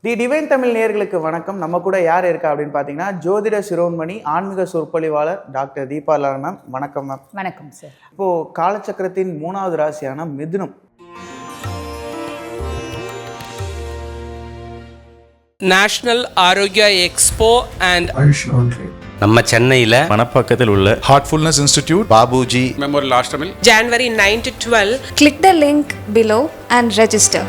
The divine Tamil நேயர்களுக்கு வணக்கம். நம்ம கூட யார் இருக்கா அப்படின்னு பார்த்தீங்கன்னா ஜோதிட சிரோன்மணி ஆன்மீக சொற்பொழிவாளர் டாக்டர் தீபா லால் மேம். வணக்கம் மேம். வணக்கம் சார். இப்போ காலச்சக்கரத்தின் 3வது ராசியான மிதுனம். நேஷனல் ஆரோக்கியா எக்ஸ்போ அண்ட் நம்ம சென்னையில் மணப்பாக்கத்தில் உள்ள Heartfulness Institute, Babuji Memorial Ashtamil. January 9 to 12. Click the link below and register.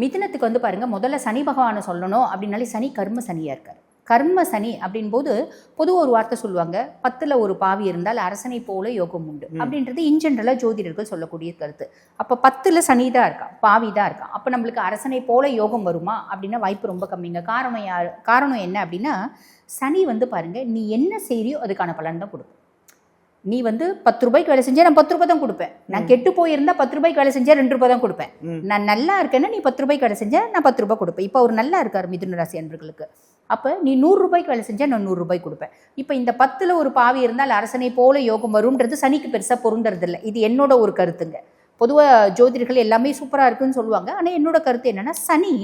மிதுனத்துக்கு வந்து பாருங்க, முதல்ல சனி பகவானை சொல்லணும் அப்படின்னாலே சனி கர்ம சனியா இருக்கார். கர்ம சனி அப்படின் போது பொதுவாக ஒரு வார்த்தை சொல்லுவாங்க, 10ல் ஒரு பாவி இருந்தால் அரசனை போல யோகம் உண்டு அப்படின்றது இன்ஜென்ரலாக ஜோதிடர்கள் சொல்லக்கூடிய கருத்து. அப்போ 10ல் சனி தான் இருக்கான், பாவி தான் இருக்கான். அப்போ நம்மளுக்கு அரசனை போல யோகம் வருமா அப்படின்னா வாய்ப்பு ரொம்ப கம்மிங்க. காரணம் என்ன அப்படின்னா, சனி வந்து பாருங்க, நீ என்ன செய்யறியோ அதுக்கான பலன் தான் கொடுக்கும். நீ வந்து 10 ரூபாய்க்கு வேலை செஞ்சா நான் 10 ரூபாய் தான் கொடுப்பேன். நான் கெட்டு போயிருந்தா 10 ரூபாய்க்கு வேலை செஞ்சா 2 ரூபாய் தான் கொடுப்பேன். நான் நல்லா இருக்கேன்னா நீ 10 ரூபாய்க்கு வேலை செஞ்சா நான் 10 ரூபாய் கொடுப்பேன். இப்போ அவர் நல்லா இருக்காரு மிதுன ராசி அன்பர்களுக்கு. அப்போ நீ 100 ரூபாய்க்கு வேலை செஞ்சா நான் 100 ரூபாய் கொடுப்பேன். இப்போ இந்த 10ல் ஒரு பாவி இருந்தால் அரசனை போல யோகம் வரும்ன்றது சனிக்கு பெருசாக பொருந்துறதில்லை. இது என்னோட ஒரு கருத்துங்க. பொதுவாக ஜோதிடர்கள் எல்லாமே சூப்பராக இருக்குன்னு சொல்லுவாங்க. ஆனால் என்னோட கருத்து என்னன்னா, சனி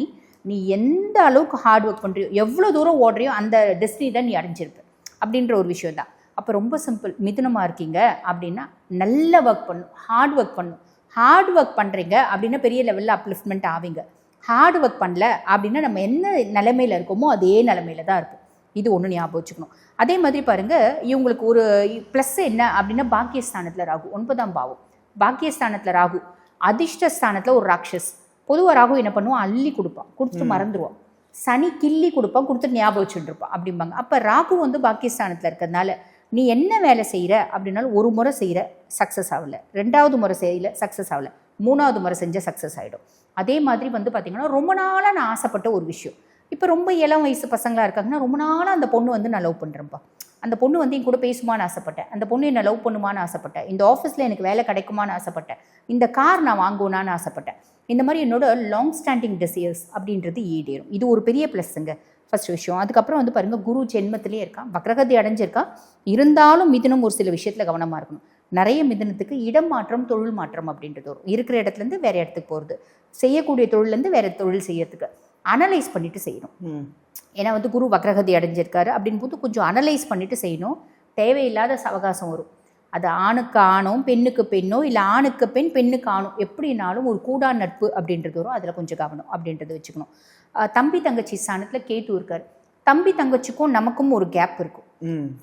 நீ எந்த அளவுக்கு ஹார்ட் ஒர்க் பண்ணுறியோ, எவ்வளோ தூரம் ஓடுறியோ அந்த டெஸ்டினி தான் நீ அடைஞ்சிருப்ப அப்படின்ற ஒரு விஷயம் தான். அப்போ ரொம்ப சிம்பிள். மிதுனமாக இருக்கீங்க அப்படின்னா நல்ல ஒர்க் பண்ணும், ஹார்ட் ஒர்க் பண்ணும். ஹார்ட் ஒர்க் பண்ணுறீங்க அப்படின்னா பெரிய லெவலில் அப்லிஃப்ட்மெண்ட் ஆவீங்க. ஹார்ட் ஒர்க் பண்ணல அப்படின்னா நம்ம என்ன நிலைமையில் இருக்கோமோ அதே நிலைமையில தான் இருக்கும். இது ஒன்று ஞாபகம் வச்சுக்கணும். அதே மாதிரி பாருங்கள், இவங்களுக்கு ஒரு ப்ளஸ் என்ன அப்படின்னா, பாக்கியஸ்தானத்தில் ராகு, 9ஆம் பாவம். பாக்கியஸ்தானத்தில் ராகு, அதிர்ஷ்டஸ்தானத்தில் ஒரு ராட்சஸ். பொதுவாக ராகு என்ன பண்ணுவான், அள்ளி கொடுப்பான், கொடுத்துட்டு மறந்துடுவான். சனி கிள்ளி கொடுப்பான், கொடுத்துட்டு ஞாபகம் வச்சுருப்பான் அப்படிம்பாங்க. அப்போ ராகு வந்து பாக்கியஸ்தானத்தில் இருக்கிறதுனால நீ என்ன வேலை செய்கிற அப்படின்னாலும் ஒரு முறை செய்கிற சக்ஸஸ் ஆகலை, 2வது முறை செய்யல சக்ஸஸ் ஆகலை, 3வது முறை செஞ்ச சக்ஸஸ் ஆகிடும். அதே மாதிரி வந்து பார்த்திங்கன்னா, ரொம்ப நாளாக நான் ஆசைப்பட்ட ஒரு விஷயம், இப்போ ரொம்ப இளம் வயசு பசங்களாக இருக்காங்கன்னா, ரொம்ப நாளாக அந்த பொண்ணு வந்து நான் லவ் பண்ணுறேன்ப்பா, அந்த பொண்ணு வந்து என் கூட பேசுமான்னு ஆசைப்பட்டேன், அந்த பொண்ணு என்னை லவ் பண்ணுமான்னு ஆசைப்பட்டேன், இந்த ஆஃபீஸில் எனக்கு வேலை கிடைக்குமான்னு ஆசைப்பட்டேன், இந்த கார் நான் வாங்குவேனான்னு ஆசைப்பட்டேன். இந்த மாதிரி என்னோட லாங் ஸ்டாண்டிங் டிசையர்ஸ் அப்படின்றது ஈடேறும். இது ஒரு பெரிய ப்ளஸ்ஸுங்க, ஃபர்ஸ்ட் விஷயம். அதுக்கப்புறம் வந்து பாருங்கள், குரு ஜென்மத்திலே இருக்கான், வக்ரகதி அடைஞ்சிருக்கான். இருந்தாலும் மிதுனம் ஒரு சில விஷயத்தில் கவனமாக இருக்கணும். நிறைய மிதுனத்துக்கு இடம் மாற்றம், தொழில் மாற்றம் அப்படின்றது வரும். இருக்கிற இடத்துலேருந்து வேறு இடத்துக்கு போகிறது, செய்யக்கூடிய தொழிலேருந்து வேறு தொழில் செய்யறதுக்கு அனலைஸ் பண்ணிட்டு செய்யணும். ஏன்னா வந்து குரு வக்ரகதி அடைஞ்சிருக்காரு அப்படின் போது கொஞ்சம் அனலைஸ் பண்ணிட்டு செய்யணும். தேவையில்லாத அவகாசம் வரும். அது ஆணுக்கு ஆணோ, பெண்ணுக்கு பெண்ணோ, இல்லை ஆணுக்கு பெண், பெண்ணுக்கு ஆணோ, எப்படினாலும் ஒரு கூடா நட்பு அப்படின்றது வரும். அதில் கொஞ்சம் கவனம் அப்படின்றது வச்சுக்கணும். தம்பி தங்கச்சி ஸ்தானத்தில் கேத்து இருக்காரு. தம்பி தங்கச்சிக்கும் நமக்கும் ஒரு கேப் இருக்கும்.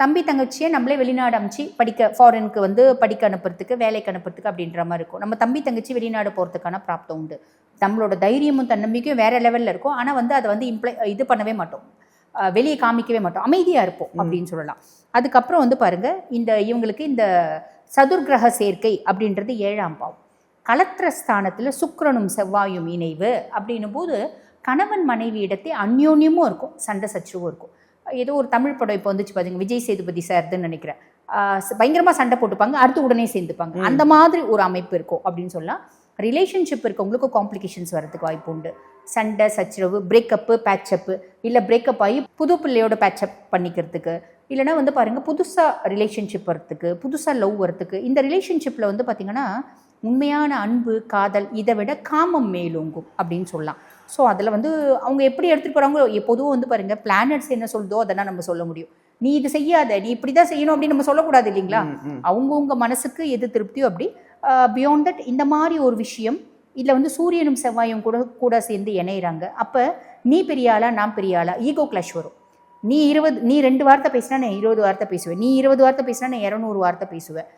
தம்பி தங்கச்சியை நம்மளே வெளிநாடு அனுப்பிச்சு படிக்க, ஃபாரினுக்கு வந்து படிக்க அனுப்புறதுக்கு, வேலைக்கு அனுப்புறதுக்கு அப்படின்ற மாதிரி இருக்கும். நம்ம தம்பி தங்கச்சி வெளிநாடு போகிறதுக்கான பிராப்தம் உண்டு. நம்மளோட தைரியமும் தன்னம்பிக்கையும் வேற லெவலில் இருக்கும். ஆனால் வந்து அதை வந்து இது பண்ணவே மாட்டோம், வெளியே காமிக்கவே மாட்டோம், அமைதியாக இருப்போம் அப்படின்னு சொல்லலாம். அதுக்கப்புறம் வந்து பாருங்கள், இவங்களுக்கு இந்த சதுர்கிரக சேர்க்கை அப்படின்றது 7ஆம் பாவம். கலத்திரஸ்தானத்தில் சுக்கிரனும் செவ்வாயும் இணைவு அப்படின்னும் போது கணவன் மனைவி இடத்தை அந்யோன்யமும் இருக்கும், சண்டை சச்சரவும் இருக்கும். ஏதோ ஒரு தமிழ் படம் இப்போ வந்துச்சு பாருங்க, விஜய் சேதுபதி சார்துன்னு நினைக்கிறேன், பயங்கரமாக சண்டை போட்டுப்பாங்க, அடுத்து உடனே சேர்ந்துப்பாங்க. அந்த மாதிரி ஒரு அமைப்பு இருக்கும் அப்படின்னு சொல்லலாம். ரிலேஷன்ஷிப் இருக்கவங்களுக்கு காம்ப்ளிகேஷன்ஸ் வரதுக்கு வாய்ப்பு உண்டு. சண்டை சச்சரவு, பிரேக்கப்பு, பேட்சப்பு, இல்லை பிரேக்கப் ஆகி புது பிள்ளையோட பேட்சப் பண்ணிக்கிறதுக்கு, இல்லைனா வந்து பாருங்கள் புதுசாக ரிலேஷன்ஷிப் வரத்துக்கு, புதுசாக லவ் வரத்துக்கு. இந்த ரிலேஷன்ஷிப்பில் வந்து பார்த்திங்கன்னா உண்மையான அன்பு, காதல் இதை விட காமம் மேலோங்கும் அப்படின்னு சொல்லலாம். ஸோ அதில் வந்து அவங்க எப்படி எடுத்துகிட்டு போகிறாங்களோ, எப்போதும் வந்து பாருங்கள், பிளானட்ஸ் என்ன சொல்லுதோ அதெல்லாம் நம்ம சொல்ல முடியும். நீ இது செய்யாத, நீ இப்படி தான் செய்யணும் அப்படின்னு நம்ம சொல்லக்கூடாது இல்லைங்களா. அவங்கவுங்க மனசுக்கு எது திருப்தியோ அப்படி. பியாண்ட் தட் இந்த மாதிரி ஒரு விஷயம் இதில் வந்து சூரியனும் செவ்வாயும் கூட சேர்ந்து இணையிறாங்க. அப்போ நீ பெரிய ஆளா, நான் பெரிய ஆளா, ஈகோ கிளாஷ் வரும். நீ 2 வார்த்தை பேசினா நான் 20 வார்த்தை பேசுவேன், நீ 20 வார்த்தை பேசினா நான் 200 வார்த்தை பேசுவேன்.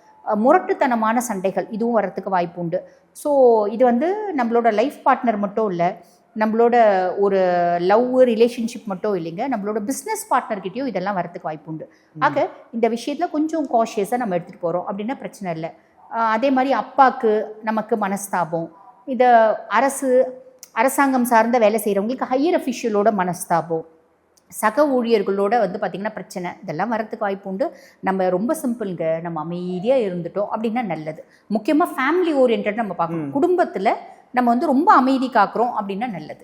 முரட்டுத்தனமான சண்டைகள் இதுவும் வரத்துக்கு வாய்ப்பு உண்டு. ஸோ இது வந்து நம்மளோட லைஃப் பார்ட்னர் மட்டும் இல்லை, நம்மளோட ஒரு லவ் ரிலேஷன்ஷிப் மட்டும் இல்லைங்க, நம்மளோட பிஸ்னஸ் பார்ட்னர்கிட்டையும் இதெல்லாம் வரத்துக்கு வாய்ப்பு உண்டு. ஆக இந்த விஷயத்தில் கொஞ்சம் காஷியஸாக நம்ம எடுத்துகிட்டு போகிறோம் அப்படின்னா பிரச்சனை இல்லை. அதே மாதிரி அப்பாவுக்கு நமக்கு மனஸ்தாபம், இதை அரசாங்கம் சார்ந்த வேலை செய்கிறவங்களுக்கு ஹையர் அஃபிஷியலோட மனஸ்தாபம், சக ஊழியர்களோட வந்து பார்த்திங்கன்னா பிரச்சனை, இதெல்லாம் வரத்துக்கு வாய்ப்பு உண்டு. நம்ம ரொம்ப சிம்பிளுங்க, நம்ம அமைதியாக இருந்துட்டோம் அப்படின்னா நல்லது. முக்கியமாக ஃபேமிலி ஓரியன்ட் நம்ம பார்க்கணும். குடும்பத்தில் நம்ம வந்து ரொம்ப அமைதி காக்குறோம் அப்படின்னா நல்லது.